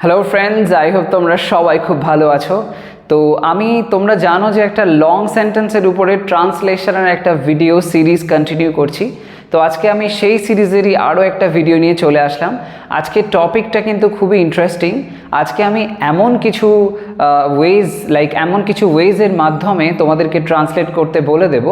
Hello friends, I hope তোমরা সবাই খুব ভালো আছো। তো তোমরা জানো যে একটা লং সেন্টেন্সের উপরে ট্রান্সলেশনের একটা ভিডিও সিরিজ কন্টিনিউ করছি। তো আজকে আমি সেই সিরিজেরই আরও একটা ভিডিও নিয়ে চলে আসলাম। আজকে টপিকটা কিন্তু খুবই ইন্টারেস্টিং। আজকে আমি এমন কিছু ওয়েজের মাধ্যমে তোমাদেরকে ট্রান্সলেট করতে বলে দেব,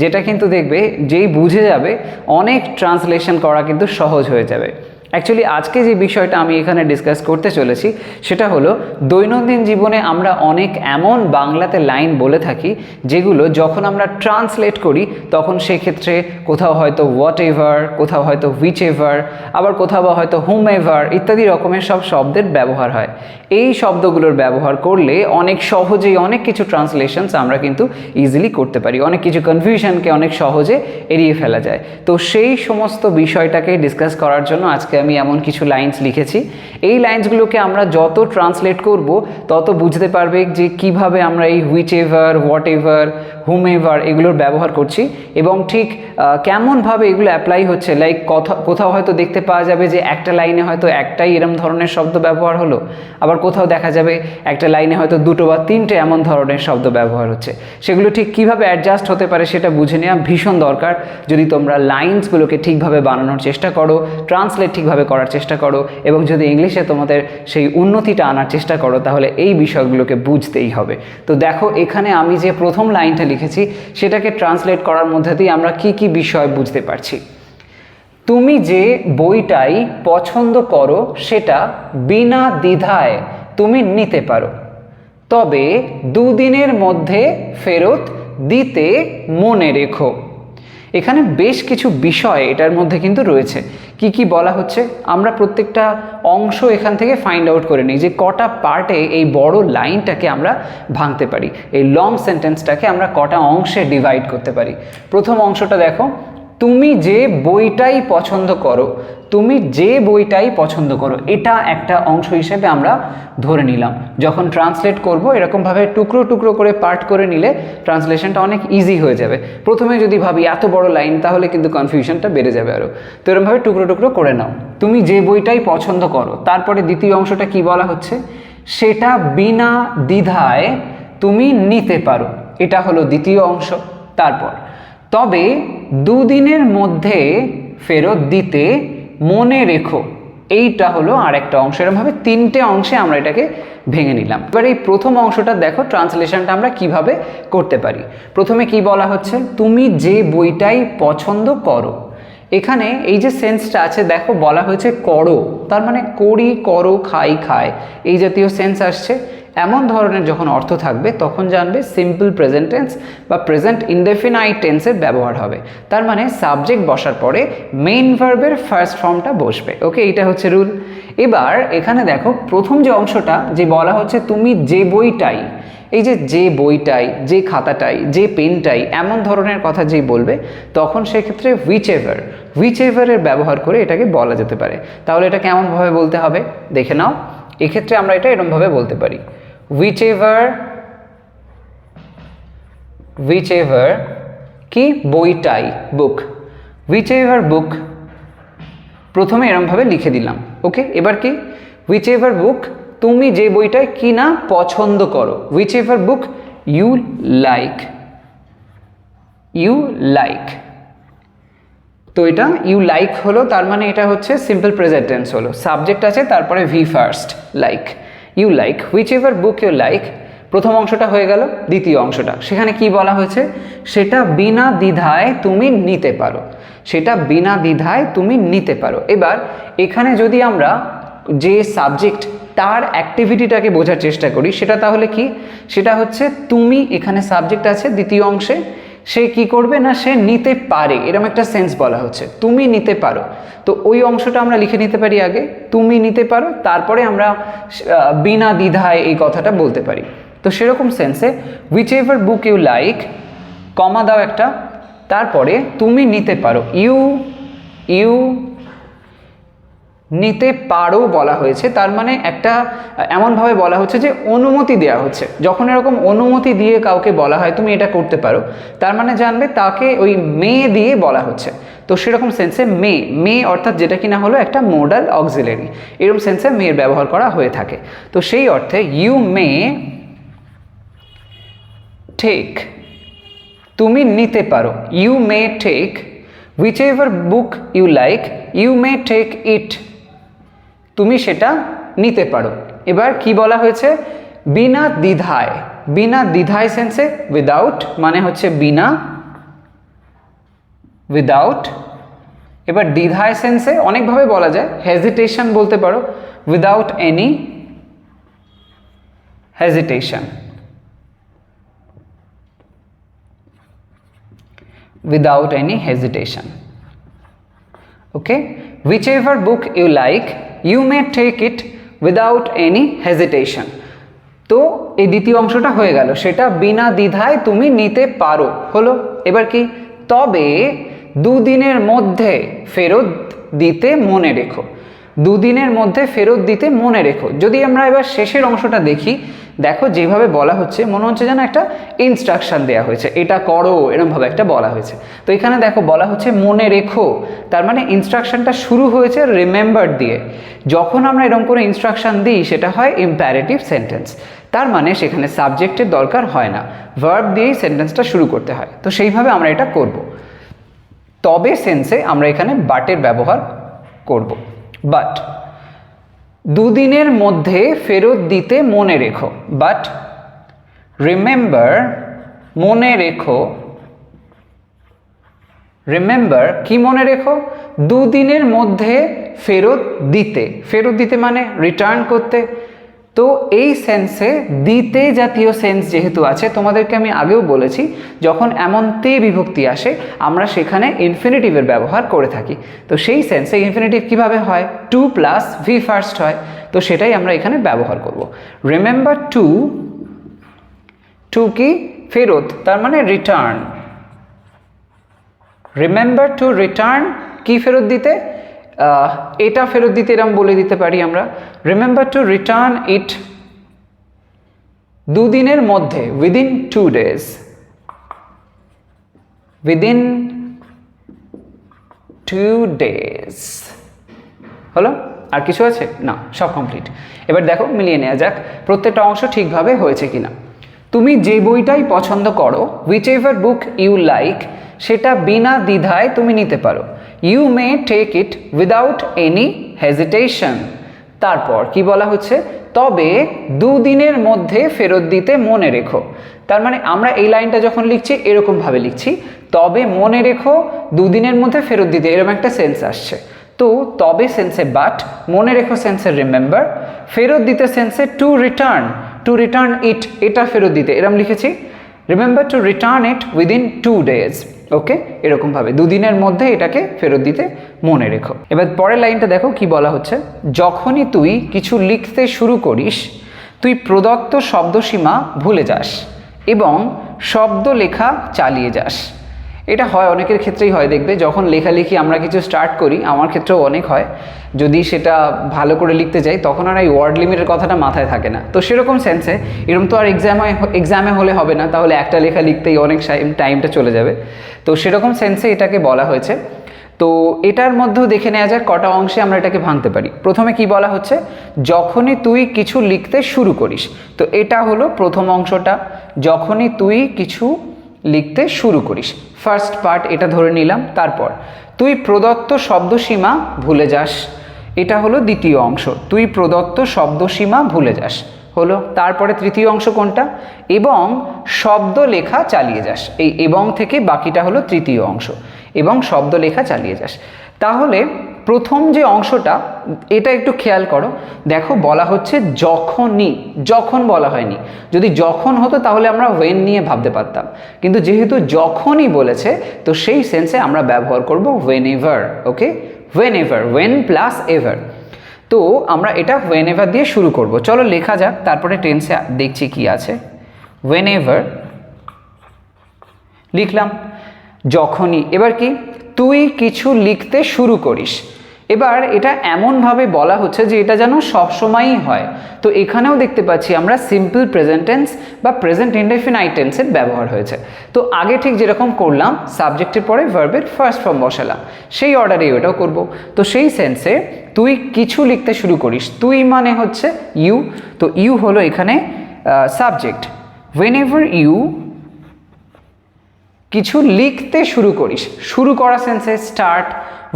যেটা কিন্তু দেখবে যেই বুঝে যাবে অনেক ট্রান্সলেশন করা কিন্তু সহজ হয়ে যাবে। অ্যাকচুয়ালি আজকে যে বিষয়টা আমি এখানে ডিসকাস করতে চলেছি সেটা হলো, দৈনন্দিন জীবনে আমরা অনেক এমন বাংলাতে লাইন বলে থাকি যেগুলো যখন আমরা ট্রান্সলেট করি তখন সেক্ষেত্রে কোথাও হয়তো হোয়াট এভার, কোথাও হয়তো হুইচ এভার, আবার কোথাও বা হয়তো হুম এভার ইত্যাদি রকমের সব শব্দের ব্যবহার হয়। এই শব্দগুলোর ব্যবহার করলে অনেক সহজেই অনেক কিছু ট্রান্সলেশনস আমরা কিন্তু ইজিলি করতে পারি, অনেক কিছু কনফিউশনকে অনেক সহজে এড়িয়ে ফেলা যায়। তো সেই সমস্ত বিষয়টাকে ডিসকাস করার জন্য আজকে আমি এমন কিছু লাইনস লিখেছি। এই লাইনসগুলোকে আমরা যত ট্রান্সলেট করব তত বুঝতে পারবে যে কিভাবে আমরা এই which ever, what ever, hmm ever এগুলোর ব্যবহার করছি এবং ঠিক কেমনভাবে এগুলো অ্যাপ্লাই হচ্ছে। লাইক কোথাও হয়তো দেখতে পাওয়া যাবে যে একটা লাইনে হয়তো একটাই এরম ধরনের শব্দ ব্যবহার হলো, আবার কোথাও দেখা যাবে একটা লাইনে হয়তো দুটো বা তিনটে এমন ধরনের শব্দ ব্যবহার হচ্ছে। সেগুলো ঠিক কিভাবে অ্যাডজাস্ট হতে পারে সেটা বুঝে নেওয়া ভীষণ দরকার যদি তোমরা লাইনসগুলোকে ঠিকভাবে বানানোর চেষ্টা করো, ট্রান্সলেট ঠিকভাবে করার চেষ্টা করো এবং যদি ইংলিশে তোমাদের সেই উন্নতিটা আনার চেষ্টা করো, তাহলে এই বিষয়গুলোকে বুঝতেই হবে। তো দেখো, এখানে আমি যে প্রথম লাইনটা লিখেছি সেটাকে ট্রান্সলেট করার মধ্যে দিয়ে আমরা কি কি বিষয় বুঝতে পারছি। তুমি যে বইটাই পছন্দ করো সেটা বিনা দ্বিধায় তুমি নিতে পারো, তবে দুদিনের মধ্যে ফেরত দিতে মনে রেখো। এখানে বেশ কিছু বিষয় এটার মধ্যে কিন্তু রয়েছে। কি কি বলা হচ্ছে আমরা প্রত্যেকটা অংশ এখান থেকে ফাইন্ড আউট করে নিই যে কটা পার্টে এই বড় লাইনটাকে আমরা ভাঙতে পারি, এই লং সেন্টেন্সটাকে আমরা কটা অংশে ডিভাইড করতে পারি। প্রথম অংশটা দেখো, তুমি যে বইটাই পছন্দ করো, তুমি যে বইটাই পছন্দ করো, এটা একটা অংশ হিসেবে আমরা ধরে নিলাম। যখন ট্রান্সলেট করব এরকমভাবে টুকরো টুকরো করে পার্ট করে নিলে ট্রান্সলেশনটা অনেক ইজি হয়ে যাবে। প্রথমে যদি ভাবি এত বড় লাইন তাহলে কিন্তু কনফিউশনটা বেড়ে যাবে আরও। তো এরকমভাবে টুকরো টুকরো করে নাও। তুমি যে বইটাই পছন্দ করো, তারপরে দ্বিতীয় অংশটা কি বলা হচ্ছে, সেটা বিনা দ্বিধায় তুমি নিতে পারো, এটা হলো দ্বিতীয় অংশ। তারপর তবে দুদিনের মধ্যে ফেরত দিতে মনে রেখো, এইটা হলো আরেকটা অংশ। এরকমভাবে তিনটে অংশে আমরা এটাকে ভেঙে নিলাম। এবার এই প্রথম অংশটা দেখো ট্রান্সলেশনটা আমরা কিভাবে করতে পারি। প্রথমে কি বলা হচ্ছে, তুমি যে বইটাই পছন্দ করো। এখানে এই যে সেন্সটা আছে দেখো, বলা হয়েছে করো, তার মানে করি, করো, খাই, খায়, এই জাতীয় সেন্স আসছে। এমন ধরনের যখন অর্থ থাকবে তখন জানবে সিম্পল প্রেজেন্ট টেন্স বা প্রেজেন্ট ইনডেফিনাইট টেন্সের ব্যবহার হবে। তার মানে সাবজেক্ট বসার পরে মেইন ভার্বের ফার্স্ট ফর্মটা বসবে। ওকে, এটা হচ্ছে রুল। এবার এখানে দেখো প্রথম যে অংশটা যে বলা হচ্ছে, তুমি যে বইটাই, এই যে বইটাই, যে খাতাটাই, যে পেনটাই, এমন ধরনের কথা যেই বলবে তখন সেক্ষেত্রে হুইচ এভারের ব্যবহার করে এটাকে বলা যেতে পারে। তাহলে এটা কেমনভাবে বলতে হবে দেখে নাও। এক্ষেত্রে আমরা এটা এরকমভাবে বলতে পারি, whichever কি বইটাই, বুক, whichever বুক, প্রথমে এরকমভাবে লিখে দিলাম। ওকে, এবার কি whichever বুক, তুমি যে বইটাই কি না পছন্দ করো, whichever বুক you like, তো এটা ইউ লাইক হলো, তার মানে এটা হচ্ছে সিম্পল প্রেজেন্ট টেন্স হলো। সাবজেক্ট আছে, তারপরে V first, like, you like, whichever book you like, প্রথম অংশটা হয়ে গেল। দ্বিতীয় অংশটা সেখানে কি বলা হয়েছে, সেটা বিনা দ্বিধায় তুমি নিতে পারো, সেটা বিনা দ্বিধায় তুমি নিতে পারো। এবার এখানে যদি আমরা যে সাবজেক্ট তার অ্যাক্টিভিটিটাকে বোঝার চেষ্টা করি, সেটা তাহলে কি, সেটা হচ্ছে তুমি, এখানে সাবজেক্ট আছে দ্বিতীয় অংশে, সে কি করবে না, সে নিতে পারে, এরকম একটা সেন্স বলা হচ্ছে, তুমি নিতে পারো। তো ওই অংশটা আমরা লিখে নিতে পারি আগে, তুমি নিতে পারো, তারপরে আমরা বিনা দ্বিধায় এই কথাটা বলতে পারি। তো সেরকম সেন্সে whichever book you like, comma দাও একটা, তারপরে তুমি নিতে পারো, নিতে পারো বলা হয়েছে, তার মানে একটা এমনভাবে বলা হচ্ছে যে অনুমতি দেওয়া হচ্ছে। যখন এরকম অনুমতি দিয়ে কাউকে বলা হয় তুমি এটা করতে পারো, তার মানে জানবে তাকে ওই মে দিয়ে বলা হচ্ছে। তো সেরকম সেন্সে মে অর্থাৎ যেটা কিনা হলো একটা মোডাল অক্সিলারি, এরকম সেন্সে মেয়ের ব্যবহার করা হয়ে থাকে। তো সেই অর্থে ইউ মে টেক, তুমি নিতে পারো, you may take whichever book you like, you may take it, তুমি সেটা নিতে পারো। এবার কি বলা হয়েছে, বিনা দ্বিধায়, বিনা দ্বিধায় সেন্সে উইদাউট মানে হচ্ছে বিনা, উইদাউট। এবার দ্বিধায় সেন্সে অনেকভাবে বলা যায়, হেজিটেশন বলতে পারো, without any hesitation, without any hesitation. Okay, whichever book you like, you may take it without any hesitation. তো এই দ্বিতীয় অংশটা হয়ে গেল, সেটা বিনা দ্বিধায় তুমি নিতে পারো হলো। এবার কি, তবে দুদিনের মধ্যে ফেরত দিতে মনে রেখো, দুদিনের মধ্যে ফেরত দিতে মনে রেখো। যদি আমরা এবার শেষের অংশটা দেখি, দেখো যেভাবে বলা হচ্ছে মনে হচ্ছে যেন একটা ইনস্ট্রাকশন দেওয়া হয়েছে, এটা করো এরকমভাবে একটা বলা হয়েছে। তো এখানে দেখো বলা হচ্ছে মনে রেখো, তার মানে ইনস্ট্রাকশনটা শুরু হয়েছে রিমেম্বার দিয়ে। যখন আমরা এরকম করে ইনস্ট্রাকশন দিই সেটা হয় ইম্প্যারেটিভ সেন্টেন্স, তার মানে সেখানে সাবজেক্টের দরকার হয় না, ভার্ব দিয়েই সেন্টেন্সটা শুরু করতে হয়। তো সেইভাবে আমরা এটা করব। তবে সেন্সে আমরা এখানে বাটের ব্যবহার করব। বাট দুদিনের মধ্যে ফেরত দিতে মনে রেখো, বাট রিমেম্বার মনে রেখো, রিমেম্বার কি মনে রেখো, দুদিনের মধ্যে ফেরত দিতে, ফেরত দিতে মানে রিটার্ন করতে। তো এই সেন্সে দিতে জাতীয় সেন্স যেহেতু আছে, তোমাদেরকে আমি আগেও বলেছি যখন এমন তে বিভক্তি আসে আমরা সেখানে ইনফিনিটিভের ব্যবহার করে থাকি। তো সেই সেন্সে ইনফিনিটিভ কিভাবে হয়, টু প্লাস ভি ফার্স্ট হয়, তো সেটাই আমরা এখানে ব্যবহার করব। রিমেম্বার টু, টু কি ফেরত, তার মানে রিটার্ন। রিমেম্বার টু রিটার্ন কি ফেরত দিতে, এটা ফেরত দিতে এরকম বলে দিতে পারি আমরা, রিমেম্বার টু রিটার্ন ইট দুদিনের মধ্যে, উইদিন 2 days, উইদিন 2 days। হলো, আর কিছু আছে না, সব কমপ্লিট। এবার দেখো মিলিয়ে নেওয়া যাক প্রত্যেকটা অংশ ঠিকভাবে হয়েছে কিনা। তুমি যে বইটাই পছন্দ করো, whichever book you like, সেটা বিনা দ্বিধায় তুমি নিতে পারো। You may take it without any hesitation. তারপর কি বলা হচ্ছে, তবে দুদিনের মধ্যে ফেরত দিতে মনে রেখো। তার মানে আমরা এই লাইনটা যখন লিখছি এরকমভাবে লিখছি, তবে মনে রেখো দুদিনের মধ্যে ফেরত দিতে, এরকম একটা সেন্স আসছে। তো তবে সেন্সে বাট, মনে রেখো সেন্সে রিমেম্বার, ফেরত দিতে সেন্সে to return, to return it এটা ফেরত দিতে, এরকম লিখেছি। Remember to return it within 2 days। Okay, এরকমভাবে দুদিনের মধ্যে এটাকে ফেরত দিতে মনে রেখো। এবার পরের লাইনটা দেখো কি বলা হচ্ছে, যখনই তুই কিছু লিখতে শুরু করিস তুই প্রদত্ত শব্দসীমা ভুলে যাস এবং শব্দ লেখা চালিয়ে যাস। এটা হয় অনেকের ক্ষেত্রেই হয়, দেখবে যখন লেখালেখি আমরা কিছু স্টার্ট করি, আমার ক্ষেত্রেও অনেক হয়, যদি সেটা ভালো করে লিখতে যাই তখন আর এই ওয়ার্ড লিমিটের কথাটা মাথায় থাকে না। তো সেরকম সেন্সে এরকম তো আর এক্সামে হলে হবে না, তাহলে একটা লেখা লিখতেই অনেক টাইমটা চলে যাবে। তো সেরকম সেন্সে এটাকে বলা হয়েছে। তো এটার মধ্যেও দেখে নেওয়া যাক কটা অংশে আমরা এটাকে ভাঙতে পারি। প্রথমে কি বলা হচ্ছে, যখনই তুই কিছু লিখতে শুরু করিস, তো এটা হলো প্রথম অংশটা, যখনই তুই কিছু লিখতে শুরু করিস, ফার্স্ট পার্ট এটা ধরে নিলাম। তারপর তুই প্রদত্ত শব্দসীমা ভুলে যাস, এটা হলো দ্বিতীয় অংশ, তুই প্রদত্ত শব্দসীমা ভুলে যাস হলো। তারপরে তৃতীয় অংশ কোনটা, এবং শব্দ লেখা চালিয়ে যাস, এই এবং থেকে বাকিটা হলো তৃতীয় অংশ, এবং শব্দ লেখা চালিয়ে যাস। তাহলে প্রথম যে অংশটা এটা একটু খেয়াল করো, দেখো বলা হচ্ছে যখনই, যখন বলা হয়নি। যদি যখন হতো তাহলে আমরা ওয়েন নিয়ে ভাবতে পারতাম, কিন্তু যেহেতু যখনই বলেছে তো সেই সেন্সে আমরা ব্যবহার করব whenever. Okay, whenever, when plus ever. তো আমরা এটা ওয়েন এভার দিয়ে শুরু করব। চলো লেখা যাক, তারপরে টেন্সে দেখছি কি আছে। ওয়েন এভার লিখলাম, যখনই। এবার কি, তুই কিছু লিখতে শুরু করিস, এবার এটা এমনভাবে বলা হচ্ছে যে এটা যেন সবসময়ই হয়। তো এখানেও দেখতে পাচ্ছি আমরা সিম্পল প্রেজেন্ট টেন্স বা প্রেজেন্ট ইনডেফিনাইট টেন্সের ব্যবহার হয়েছে। তো আগে ঠিক যেরকম করলাম, সাবজেক্টের পরে ভার্বের ফার্স্ট ফর্ম বসালাম, সেই অর্ডারে এটাও করব। তো সেই সেন্সে তুই কিছু লিখতে শুরু করিস, তুই মানে হচ্ছে ইউ, তো ইউ হলো এখানে সাবজেক্ট। whenever you কিছু লিখতে শুরু করিস, শুরু করা সেন্সে স্টার্ট।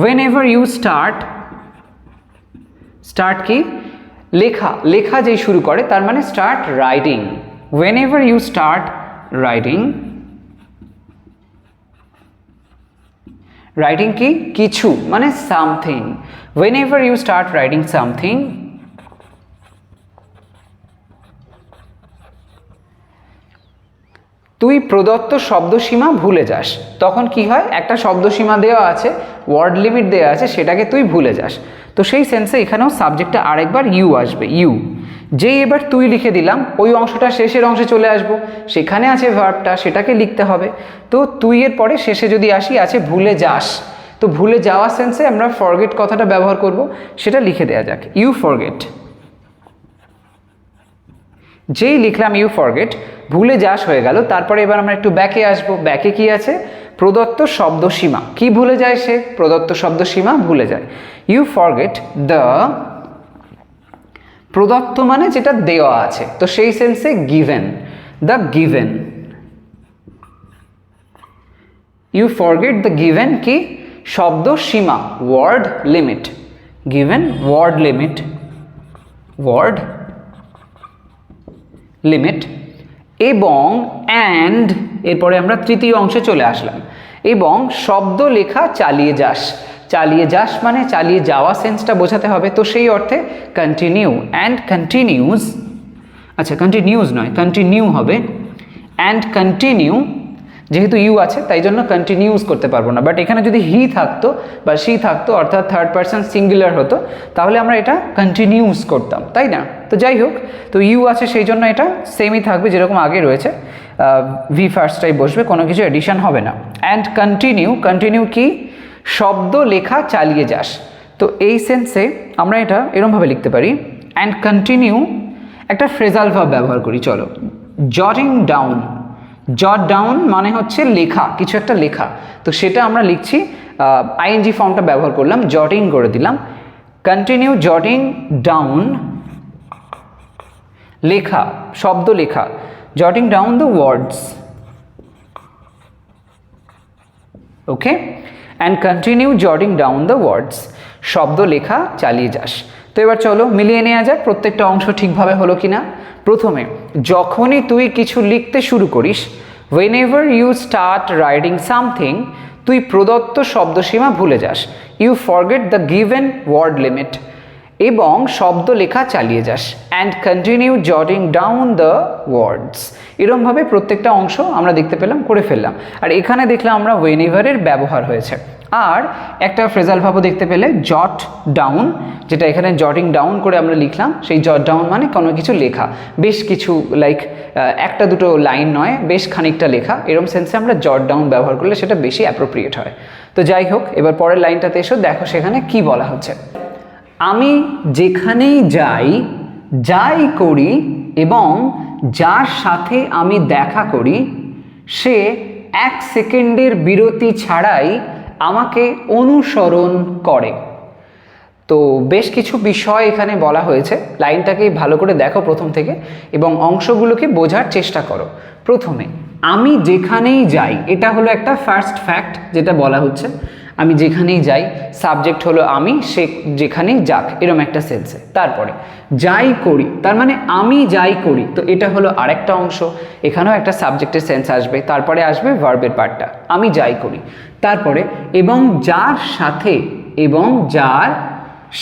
whenever you start কি লেখা, লেখা যেই শুরু করে তার মানে start writing. whenever you start writing কি কিছু মানে something. whenever you start writing something, তুই প্রদত্ত শব্দসীমা ভুলে যাস। তখন কি হয়, একটা শব্দসীমা দেওয়া আছে, ওয়ার্ড লিমিট দেওয়া আছে, সেটাকে তুই ভুলে যাস। তো সেই সেন্সে এখানেও সাবজেক্টে আরেকবার ইউ আসবে, ইউ। যেই এবার তুই লিখে দিলাম, ওই অংশটা শেষের অংশে চলে আসবো, সেখানে আছে ভার্বটা, সেটাকে লিখতে হবে। তো তুই এর পরে শেষে যদি আসি আছে ভুলে যাস, তো ভুলে যাওয়া সেন্সে আমরা ফরগেট কথাটা ব্যবহার করব, সেটা লিখে দেওয়া যাক, ইউ ফরগেট। যেই লিখলাম ইউ ফরগেট, ভুলে যাস হয়ে গেল। তারপরে এবার আমরা একটু ব্যাকে আসবো। ব্যাকে কি আছে, প্রদত্ত শব্দসীমা। কি ভুলে যায় সে, প্রদত্ত শব্দসীমা ভুলে যায়। ইউ ফরগেট দ্য, প্রদত্ত মানে যেটা দেওয়া আছে, তো সেই সেন্সে given, the given. You forget the given কি শব্দসীমা, word limit. Given word limit, word limit. এবং অ্যান্ড এরপরে আমরা তৃতীয় অংশে চলে আসলাম, এবং শব্দ লেখা চালিয়ে যাস। চালিয়ে যাস মানে চালিয়ে যাওয়া সেন্সটা বোঝাতে হবে, তো সেই অর্থে কন্টিনিউ, অ্যান্ড কন্টিনিউজ, আচ্ছা কন্টিনিউজ নয় কন্টিনিউ হবে। অ্যান্ড কন্টিনিউ, যেহেতু ইউ আছে তাই জন্য কন্টিনিউজ করতে পারবো না, বাট এখানে যদি হি থাকতো বা সি থাকতো, অর্থাৎ থার্ড পারসন সিঙ্গুলার হতো, তাহলে আমরা এটা কন্টিনিউজ করতাম, তাই না? তো যাই হোক, তো ইউ আছে সেই জন্য এটা সেমই থাকবে যেরকম আগে রয়েছে, ভি ফার্স্টটাই বসবে, কোনো কিছু এডিশন হবে না। অ্যান্ড কন্টিনিউ, কন্টিনিউ কি শব্দ লেখা চালিয়ে যাস। তো এই সেন্সে আমরা এটা এরকমভাবে লিখতে পারি, অ্যান্ড কন্টিনিউ একটা ফ্রেজাল ভার্ব ব্যবহার করি, চলো। জটিং ডাউন, জট ডাউন মানে হচ্ছে লেখা, কিছু একটা লেখা, তো সেটা আমরা লিখছি আইএনজি ফর্মটা ব্যবহার করলাম, জটিং করে দিলাম। কন্টিনিউ জটিং ডাউন, লেখা, শব্দ লেখা, jotting down the words, okay. And continue jotting down the words, শব্দ লেখা চালিয়ে যাস। তো এবার চলো মিলিয়ে নেওয়া যাক প্রত্যেকটা অংশ ঠিকভাবে হলো কিনা। প্রথমে, যখনই তুই কিছু লিখতে শুরু করিস, whenever you start writing something, তুই প্রদত্ত শব্দসীমা ভুলে যাস। you forget the given word limit, এবং শব্দ লেখা চালিয়ে যাস। and continue jotting down the words, এরকমভাবে প্রত্যেকটা অংশ আমরা দেখতে পেলাম, করে ফেললাম। আর এখানে দেখলাম আমরা whenever এর ব্যবহার হয়েছে। আর একটা ফ্রেজাল ভাবও দেখতে পেলে, জট ডাউন, যেটা এখানে জটিং ডাউন করে আমরা লিখলাম, সেই জট ডাউন মানে কোনো কিছু লেখা, বেশ কিছু, লাইক একটা দুটো লাইন নয়, বেশ খানিকটা লেখা, এরকম সেন্সে আমরা জট ডাউন ব্যবহার করলে সেটা বেশি অ্যাপ্রোপ্রিয়েট হয়। তো যাই হোক, এবার পরের লাইনটাতে এসো, দেখো সেখানে কি বলা হচ্ছে। আমি যেখানেই যাই, যাই করি এবং যার সাথে আমি দেখা করি, সে 1 সেকেন্ডের বিরতি ছাড়াই আমাকে অনুসরণ করে। তো বেশ কিছু বিষয় এখানে বলা হয়েছে, লাইনটাকে ভালো করে দেখো প্রথম থেকে এবং অংশগুলোকে বোঝার চেষ্টা করো। প্রথমে, আমি যেখানেই যাই, এটা হলো একটা ফার্স্ট ফ্যাক্ট যেটা বলা হচ্ছে। আমি যেখানেই যাই, সাবজেক্ট হলো আমি, সে যেখানেই যাক, এরকম একটা সেন্সে। তারপরে যাই করি, তার মানে আমি যাই করি, তো এটা হলো আরেকটা অংশ, এখানেও একটা সাবজেক্টের সেন্স আসবে। তারপরে আসবে ভার্বের পার্টটা, আমি যাই করি। তারপরে এবং যার সাথে, এবং যার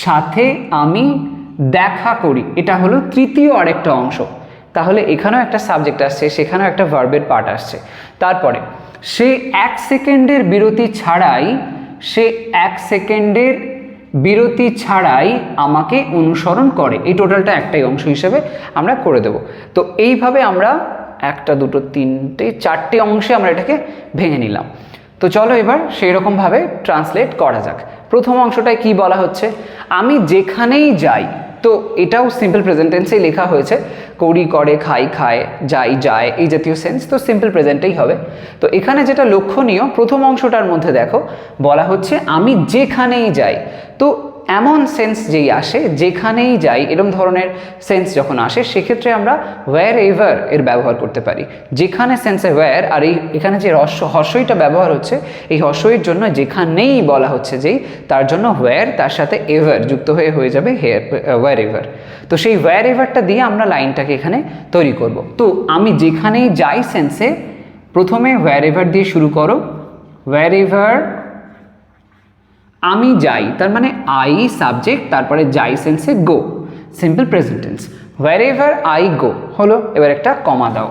সাথে আমি দেখা করি, এটা হলো তৃতীয় আরেকটা অংশ। তাহলে এখানেও একটা সাবজেক্ট আসছে, সেখানেও একটা ভার্বের পার্ট আসছে। তারপরে সে 1 সেকেন্ডের বিরতি ছাড়াই, সে 1 সেকেন্ডের বিরতি ছাড়াই আমাকে অনুসরণ করে, এই টোটালটা একটাই অংশ হিসেবে আমরা করে দেব। তো এইভাবে আমরা 1 2 3 4টে অংশে আমরা এটাকে ভেঙে নিলাম। তো চলো এবার সেই রকমভাবে ট্রান্সলেট করা যাক। প্রথম অংশটায় কি বলা হচ্ছে, আমি যেখানেই যাই, তো এটাও সিম্পল প্রেজেন্ট টেন্সেই লেখা হয়েছে, করি করে, খাই খায়, যাই যায়, এই জাতীয় সেন্স, তো সিম্পল প্রেজেন্টেই হবে। তো এখানে যেটা লক্ষণীয়, প্রথম অংশটার মধ্যে দেখো বলা হচ্ছে আমি যেখানেই যাই। তো এমন সেন্স যেই আসে, যেখানেই যাই এরকম ধরনের সেন্স যখন আসে, সেক্ষেত্রে আমরা ওয়্যার এভার এর ব্যবহার করতে পারি। যেখানে সেন্সে ওয়্যার, আর এখানে যে হর্ষইটা ব্যবহার হচ্ছে, এই হর্ষইয়ের জন্য যেখানেই বলা হচ্ছে যেই, তার জন্য ওয়্যার তার সাথে এভার যুক্ত হয়ে যাবে ওয়্যার এভার। তো সেই ওয়্যার এভারটা দিয়ে আমরা লাইনটাকে এখানে তৈরি করব। তো আমি যেখানেই যাই সেন্সে প্রথমে ওয়্যার এভার দিয়ে শুরু করো। ওয়্যার এভার আমি যাই, তার মানে আই সাবজেক্ট, তারপরে যাই সেন্সে go, simple present tense. Wherever I go হলো, এবার একটা কমা দাও।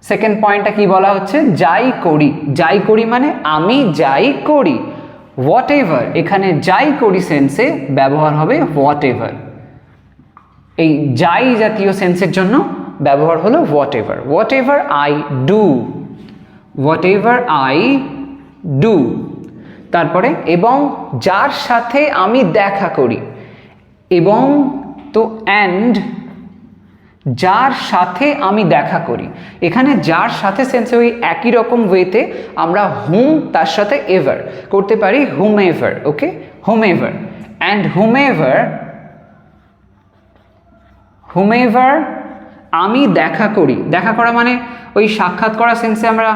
সেকেন্ড পয়েন্টটা কি বলা হচ্ছে, যাই করি। যাই করি মানে আমি যাই করি। হোয়াট এভার, এখানে যাই করি সেন্সে ব্যবহার হবে হোয়াট এভার। এই যাই জাতীয় সেন্সের জন্য ব্যবহার হলো what ever. What ever I do, what ever I do. তারপরে এবং যার সাথে আমি দেখা করি, এবং তো অ্যান্ড যার সাথে আমি দেখা করি, এখানে যার সাথে সেন্সে ওই একই রকম ওয়েতে আমরা হুম তার সাথে এভার করতে পারি, হুম এভার। ওকে, হুম এভার। অ্যান্ড হুমেভার আমি দেখা করি। দেখা করা মানে ওই সাক্ষাৎ করা সেন্সে আমরা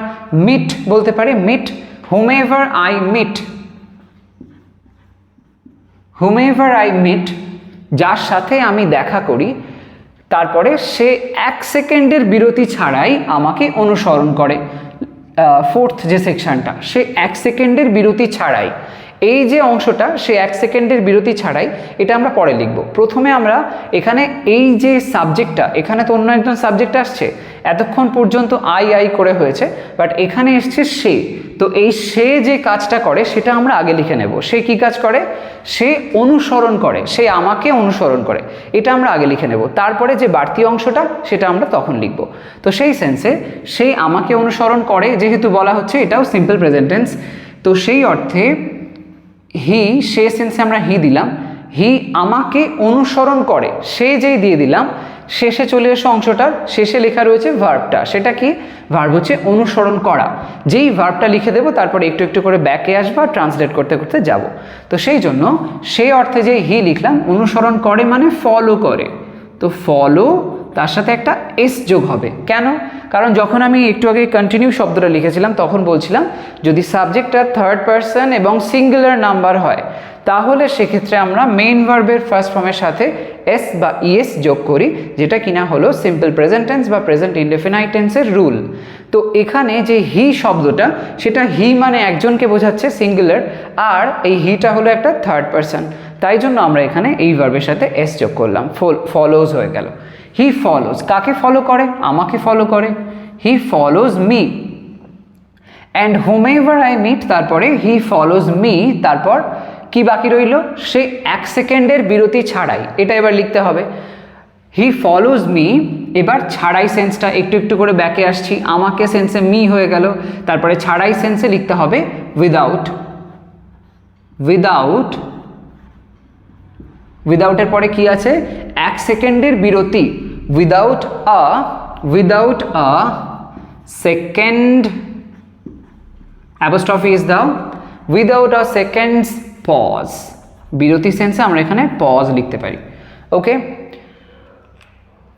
মিট বলতে পারি, meet. Whomever I meet, whomever I meet, যার সাথে আমি দেখা করি, তারপরে সে 1 সেকেন্ডের বিরতি ছাড়াই আমাকে অনুসরণ করে। ফোর্থ যে সেকশনটা, সে 1 সেকেন্ডের বিরতি ছাড়াই, এই যে অংশটা, সে 1 সেকেন্ডের বিরতি ছাড়াই, এটা আমরা পরে লিখব। প্রথমে আমরা এখানে এই যে সাবজেক্টটা, এখানে তো অন্য একজন সাবজেক্ট আসছে, এতক্ষণ পর্যন্ত আই করে হয়েছে, বাট এখানে এসছে সে। তো এই সে যে কাজটা করে সেটা আমরা আগে লিখে নেব। সে কি কাজ করে, সে অনুসরণ করে, সে আমাকে অনুসরণ করে, এটা আমরা আগে লিখে নেব। তারপরে যে বাড়তি অংশটা সেটা আমরা তখন লিখব। তো সেই সেন্সে সে আমাকে অনুসরণ করে, যেহেতু বলা হচ্ছে এটাও সিম্পল প্রেজেন্ট টেন্স, তো সেই অর্থে হি, সে সেন্সে আমরা হি দিলাম, হি আমাকে অনুসরণ করে, সে যেই দিয়ে দিলাম, শেষে চলে এসো অংশটার শেষে লেখা রয়েছে ভার্বটা। সেটা কি, ভার্ব হচ্ছে অনুসরণ করা। যেই ভার্বটা লিখে দেবো তারপরে একটু একটু করে ব্যাকে আসবো, ট্রান্সলেট করতে করতে যাব। তো সেই জন্য সেই অর্থে যে হি লিখলাম, অনুসরণ করে মানে ফলো করে, তো ফলো তার সাথে একটা এস যোগ হবে। কেন, কারণ যখন আমি একটু আগে কন্টিনিউ শব্দটা লিখেছিলাম তখন বলছিলাম যদি সাবজেক্টটা থার্ড পারসন এবং সিঙ্গুলার নাম্বার হয়, তাহলে সেক্ষেত্রে আমরা মেইন ভার্বের ফার্স্ট ফর্মের সাথে এস বা ইএস যোগ করি, যেটা কিনা হলো সিম্পল প্রেজেন্ট টেন্স বা প্রেজেন্ট ইনডেফিনাইট টেন্সের রুল। তো এখানে যে হি শব্দটা, সেটা হি মানে একজনকে বোঝাচ্ছে সিঙ্গুলার, আর এই হিটা হলো একটা থার্ড পারসন, তাই জন্য আমরা এখানে এই ভার্বের সাথে এস যোগ করলাম, ফলোজ হয়ে গেল। হি ফলোজ, কাকে ফলো করে, আমাকে ফলো করে, he follows me. And whomever I meet, তারপরে হি ফলোজ মি, তারপর কি বাকি রইল, সে 1 সেকেন্ডের বিরতি ছাড়াই, এটা এবার লিখতে হবে। হি ফলোজ মি, এবার ছাড়াই সেন্সটা একটু একটু করে ব্যাকে আসছি, আমাকে সেন্সে মি হয়ে গেল, তারপরে ছাড়াই সেন্সে লিখতে হবে উইদাউট। উইদাউটের পরে কি আছে, 1 সেকেন্ডের বিরতি, without a second, apostrophe is দাও, উইদাউট আ সেকেন্ডস পজ। বিরতি সেন্সে আমরা এখানে পজ লিখতে পারি। ওকে,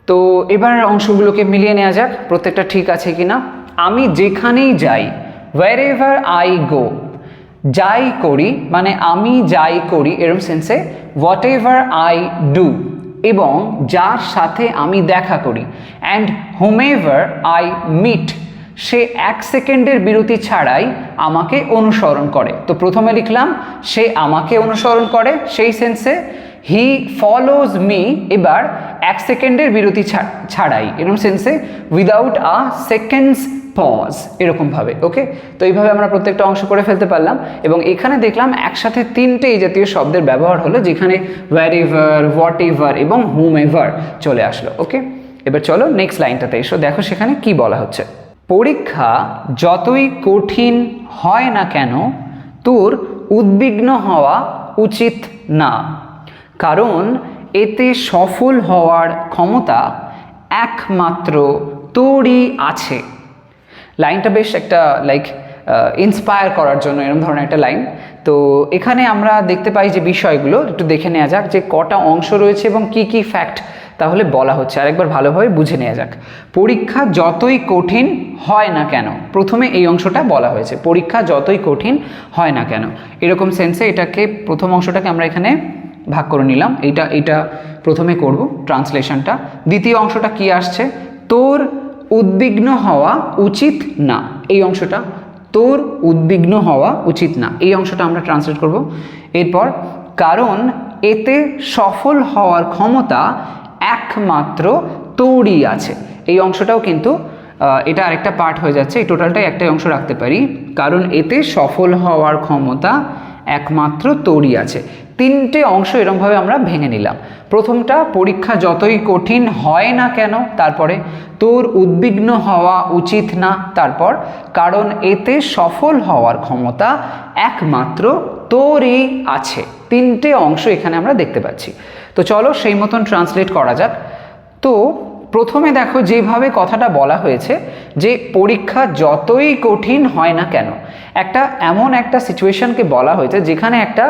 তো এবার অংশগুলোকে মিলিয়ে নেওয়া যাক প্রত্যেকটা ঠিক আছে কিনা। আমি যেখানেই যাই, wherever I go, যাই করি মানে আমি যাই করি এরকম সেন্সে whatever I do, এবং যার সাথে আমি দেখা করি, অ্যান্ড whomever I meet, সে 1 সেকেন্ডের বিরতি ছাড়াই আমাকে অনুসরণ করে। তো প্রথমে লিখলাম সে আমাকে অনুসরণ করে, সেই সেন্সে হি ফলোজ মি, এবার 1 সেকেন্ডের বিরতি ছাড়াই এরকম সেন্সে উইদাউট আ সেকেন্ডস পজ, এরকমভাবে। ওকে, তো এইভাবে আমরা প্রত্যেকটা অংশ করে ফেলতে পারলাম, এবং এখানে দেখলাম একসাথে 3টে এই জাতীয় শব্দের ব্যবহার হলো, যেখানে wherever, whatever এবং whomever চলে আসলো। ওকে, এবার চলো নেক্সট লাইনটাতে এসো, দেখো সেখানে কি বলা হচ্ছে। পরীক্ষা যতই কঠিন হয় না কেন তোর উদ্বিগ্ন হওয়া উচিত না, কারণ এতে সফল হওয়ার ক্ষমতা একমাত্র তোরই আছে। লাইনটা বেশ একটা ইন্সপায়ার করার জন্য এরকম ধরনের একটা লাইন। তো এখানে আমরা দেখতে পাই যে বিষয়গুলো একটু দেখে নেওয়া যাক যে কটা অংশ রয়েছে এবং কি কি ফ্যাক্ট তাহলে বলা হচ্ছে, আরেকবার ভালোভাবে বুঝে নেওয়া যাক। পরীক্ষা যতই কঠিন হয় না কেন, প্রথমে এই অংশটা বলা হয়েছে, পরীক্ষা যতই কঠিন হয় না কেন, এরকম সেন্সে এটাকে প্রথম অংশটাকে আমরা এখানে ভাগ করে নিলাম। এইটা প্রথমে করব ট্রান্সলেশনটা। দ্বিতীয় অংশটা কি আসছে, তোর উদ্বিগ্ন হওয়া উচিত না, এই অংশটা তোর উদ্বিগ্ন হওয়া উচিত না, এই অংশটা আমরা ট্রান্সলেট করব। এরপর কারণ এতে সফল হওয়ার ক্ষমতা একমাত্র তোরই আছে, এই অংশটাও কিন্তু এটা আরেকটা পার্ট হয়ে যাচ্ছে, এই টোটালটাই একটাই অংশ রাখতে পারি। কারণ এতে সফল হওয়ার ক্ষমতা একমাত্র তোরই আছে। তিনটে অংশ এরমভাবে আমরা ভেঙে নিলাম। প্রথমটা পরীক্ষা যতই কঠিন হয় না কেন, তারপরে তোর উদ্বিগ্ন হওয়া উচিত না, তারপর কারণ এতে সফল হওয়ার ক্ষমতা একমাত্র তোরই আছে। তিনটে অংশ এখানে আমরা দেখতে পাচ্ছি। তো চলো সেই মতন ট্রান্সলেট করা যাক। তো প্রথমে দেখো যেভাবে কথাটা বলা হয়েছে যে পরীক্ষা যতই কঠিন হয় না কেন, এমন একটা সিচুয়েশনকে বলা হয়েছে যেখানে একটা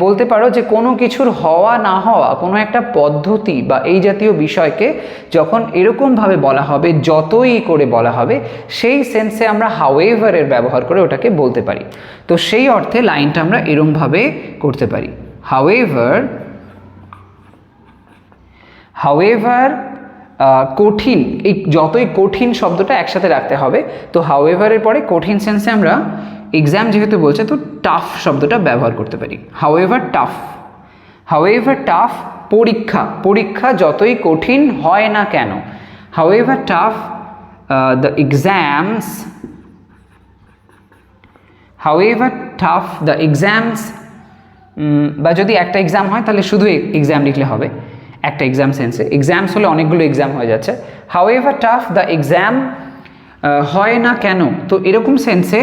বলতে পারো যে কোনো কিছুর হওয়া না হওয়া, কোনো একটা পদ্ধতি বা এই জাতীয় বিষয়কে যখন এরকমভাবে বলা হবে, যতই করে বলা হবে, সেই সেন্সে আমরা হাউএভার এর ব্যবহার করে ওটাকে বলতে পারি। তো সেই অর্থে লাইনটা আমরা এরমভাবে করতে পারি, হাউএভার কঠিন, এই যতই কঠিন শব্দটা একসাথে রাখতে হবে। তো হাউএভারের পরে কঠিন সেন্সে আমরা এক্সাম যেহেতু বলছে তো টাফ শব্দটা ব্যবহার করতে পারি, হাউএভার টাফ পরীক্ষা যতই কঠিন হয় না কেন, হাউএভার টাফ দ্য এক্সামস, বা যদি একটা এক্সাম হয় তাহলে শুধু এক্সাম লিখলে হবে, একটা এক্সাম সেন্সে, এক্সামস হলে অনেকগুলো এক্সাম হয়ে যাচ্ছে। হাউএভার টাফ দ্য এক্সাম হয় না কেন, তো এরকম সেন্সে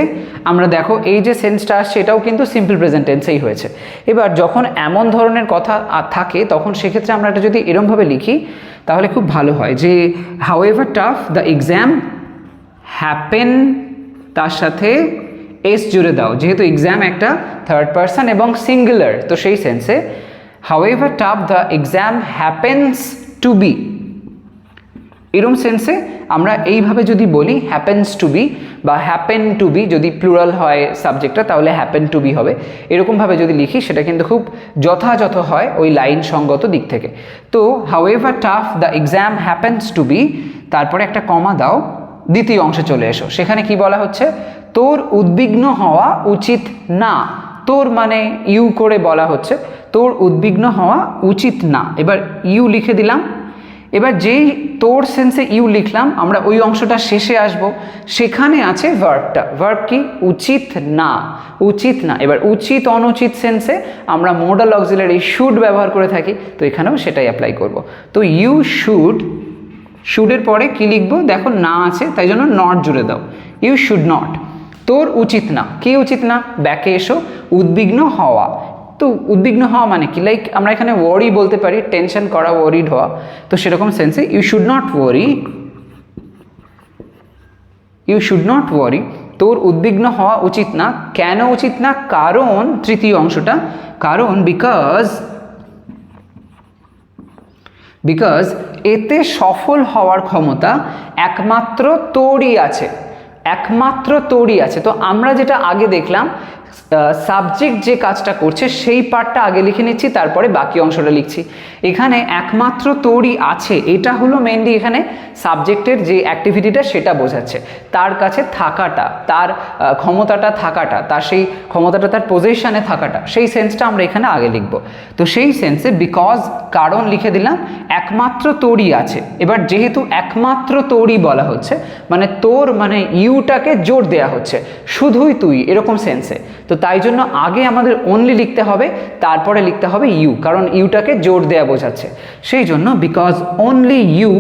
আমরা দেখো এই যে সেন্সটা আসছে এটাও কিন্তু সিম্পল প্রেজেন্ট টেন্সেই হয়েছে। এবার যখন এমন ধরনের কথা থাকে তখন সেক্ষেত্রে আমরা এটা যদি এরমভাবে লিখি তাহলে খুব ভালো হয় যে however tough the exam happen, তার সাথে এস জুড়ে দাও, যেহেতু এক্সাম একটা থার্ড পারসন এবং সিঙ্গুলার, তো সেই সেন্সে however tough the exam happens to be, এরম সেন্সে আমরা এইভাবে যদি বলি happens to be বা happen to be, যদি প্লুরাল হয় সাবজেক্টটা তাহলে happen to be হবে, এরকমভাবে যদি লিখি সেটা কিন্তু খুব যথাযথ হয় ওই লাইন সঙ্গত দিক থেকে। তো however tough the exam happens to be, তারপরে একটা কমা দাও, দ্বিতীয় অংশে চলে এসো, সেখানে কি বলা হচ্ছে, তোর উদ্বিগ্ন হওয়া উচিত না, তোর মানে ইউ করে বলা হচ্ছে, তোর উদ্বিগ্ন হওয়া উচিত না। এবার ইউ লিখে দিলাম। এবার যেই তোর সেন্সে ইউ লিখলাম আমরা ওই অংশটা শেষে আসব, সেখানে আছে ভার্বটা, ভার্ব কি, উচিত না, উচিত না। এবার উচিত অনুচিত সেন্সে আমরা মোডাল অক্সিলারি শুড ব্যবহার করে থাকি, তো এখানেও সেটাই অ্যাপ্লাই করব। তো ইউ শুডের পরে কি লিখবো, দেখো না আছে তাই জন্য নট জুড়ে দাও, ইউ শুড নট, তোর উচিত না, কি উচিত না, ব্যাকে এসো, উদ্বিগ্ন হওয়া। তো উদ্বিগ্ন হওয়া মানে কি, আমরা এখানে ওয়ারি বলতে পারি, টেনশন করা, ওয়ারিড হওয়া, তো সেরকম সেন্সে ইউ শুড নট ওয়ারি, তোর উদ্বিগ্ন হওয়া উচিত না। কেন উচিত না, কারণ, তৃতীয় অংশটা, কারণ বিকজ এতে সফল হওয়ার ক্ষমতা একমাত্র তোরই আছে, একমাত্র তোরই আছে। তো আমরা যেটা আগে দেখলাম সাবজেক্ট যে কাজটা করছে সেই পার্টটা আগে লিখে নিচ্ছি, তারপরে বাকি অংশটা লিখছি। এখানে একমাত্র তোরই আছে, এটা হলো মেইনলি এখানে সাবজেক্টের যে অ্যাক্টিভিটিটা সেটা বোঝাচ্ছে, তার কাছে থাকাটা, তার ক্ষমতাটা থাকাটা, তার সেই ক্ষমতাটা তার পজিশনে থাকাটা, সেই সেন্সটা আমরা এখানে আগে লিখব। তো সেই সেন্সে বিকজ, কারণ লিখে দিলাম, একমাত্র তোরই আছে। এবার যেহেতু একমাত্র তোরই বলা হচ্ছে মানে তোর মানে ইউটাকে জোর দেয়া হচ্ছে, শুধুই তুই, এরকম সেন্সে, তো তাই জন্য আগে আমাদের অনলি লিখতে হবে, তারপরে লিখতে হবে ইউ, কারণ ইউটাকে জোর দেয়া বোঝাচ্ছে। সেই জন্য because only you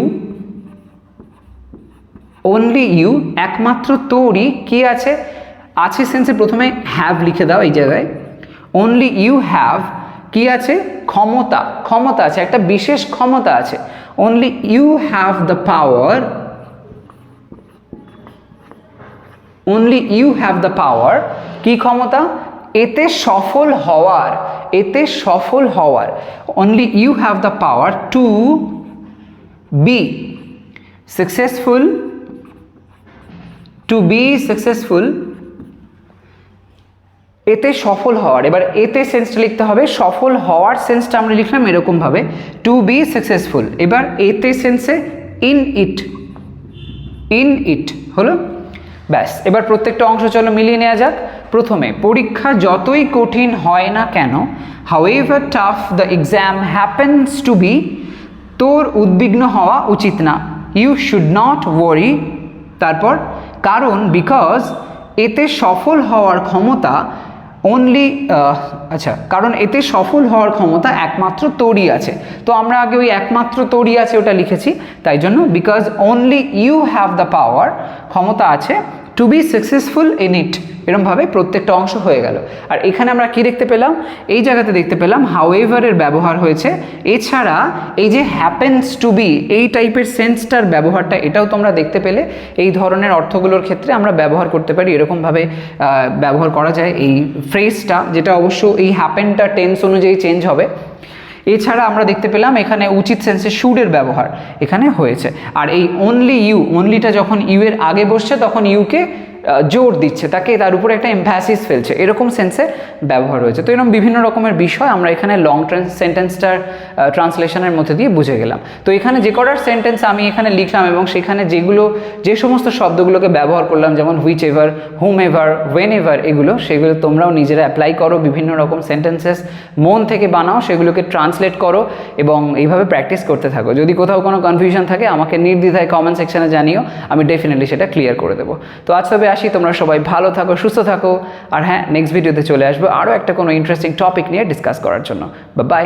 only you, একমাত্র তোরই কি আছে, আছে সেন্সে প্রথমে হ্যাভ লিখে দাও এই জায়গায়। অনলি ইউ হ্যাভ কি আছে, ক্ষমতা, ক্ষমতা আছে, একটা বিশেষ ক্ষমতা আছে। Only you have the power, only you have the power, কি ক্ষমতা, এতে সফল হওয়ার, এতে সফল হওয়ার। Only you have the power to be successful, to be successful, এতে সফল হওয়ার। এবার এতে সেন্সটা লিখতে হবে, সফল হওয়ার সেন্সটা আমরা লিখলাম এরকমভাবে, টু বি সাকসেসফুল। এবার এতে সেন্সে ইন ইট, ইন ইট হলো, ব্যাস। এবার প্রত্যেকটা অংশ চলো মিলিয়ে নেওয়া যাক। প্রথমে, পরীক্ষা যতই কঠিন হয় না কেন, however tough the exam happens to be, তোর উদ্বিগ্ন হওয়া উচিত না। ইউ শুড নট ওয়ারি, তারপর কারণ, বিকজ এতে সফল হওয়ার ক্ষমতা অনলি, আচ্ছা, কারণ এতে সফল হওয়ার ক্ষমতা একমাত্র তোরই আছে। তো আমরা আগে ওই একমাত্র তোরই আছে ওটা লিখেছি, তাই জন্য because only you have the power, ক্ষমতা আছে to be successful in it, এরমভাবে প্রত্যেকটা অংশ হয়ে গেল। আর এখানে আমরা কি দেখতে পেলাম, এই জায়গাতে দেখতে পেলাম হাউএভারের ব্যবহার হয়েছে। এছাড়া এই যে হ্যাপেন্স টু বি, এই টাইপের সেন্সটার ব্যবহারটা, এটাও তোমরা দেখতে পেলে। এই ধরনের অর্থগুলোর ক্ষেত্রে আমরা ব্যবহার করতে পারি, এরকমভাবে ব্যবহার করা যায় এই ফ্রেজটা, যেটা অবশ্য এই হ্যাপেনটা টেন্স অনুযায়ী চেঞ্জ হবে। এছাড়া আমরা দেখতে পেলাম এখানে উচিত সেন্সে শুডের ব্যবহার এখানে হয়েছে। আর এই অনলি ইউ, অনলিটা যখন ইউ এর আগে বসছে তখন ইউকে জোর দিচ্ছে, তাকে তার উপরে একটা এমফ্যাসিস ফেলছে, এরকম সেন্সে ব্যবহার হয়েছে। তো এরকম বিভিন্ন রকমের বিষয় আমরা এখানে লং সেন্টেন্সটার ট্রান্সলেশনের মধ্যে দিয়ে বুঝে গেলাম। তো এখানে যে কটার সেন্টেন্স আমি এখানে লিখলাম এবং সেখানে যেগুলো, যে সমস্ত শব্দগুলোকে ব্যবহার করলাম, যেমন whichever, whomever, whenever, এগুলো, সেগুলো তোমরাও নিজেরা অ্যাপ্লাই করো, বিভিন্ন রকম সেন্টেন্সেস মন থেকে বানাও, সেগুলোকে ট্রান্সলেট করো এবং এইভাবে প্র্যাকটিস করতে থাকো। যদি কোথাও কোনো কনফিউশন থাকে আমাকে নির্দ্বিধায় কমেন্ট সেকশনে জানিও, আমি ডেফিনেটলি সেটা ক্লিয়ার করে দেবো। তো আজ তবে আসি, তোমরা সবাই ভালো থাকো, সুস্থ থাকো, আর হ্যাঁ, নেক্সট ভিডিওতে চলে আসবো আরও একটা কোনো ইন্টারেস্টিং টপিক নিয়ে ডিসকাস করার জন্য। বাই।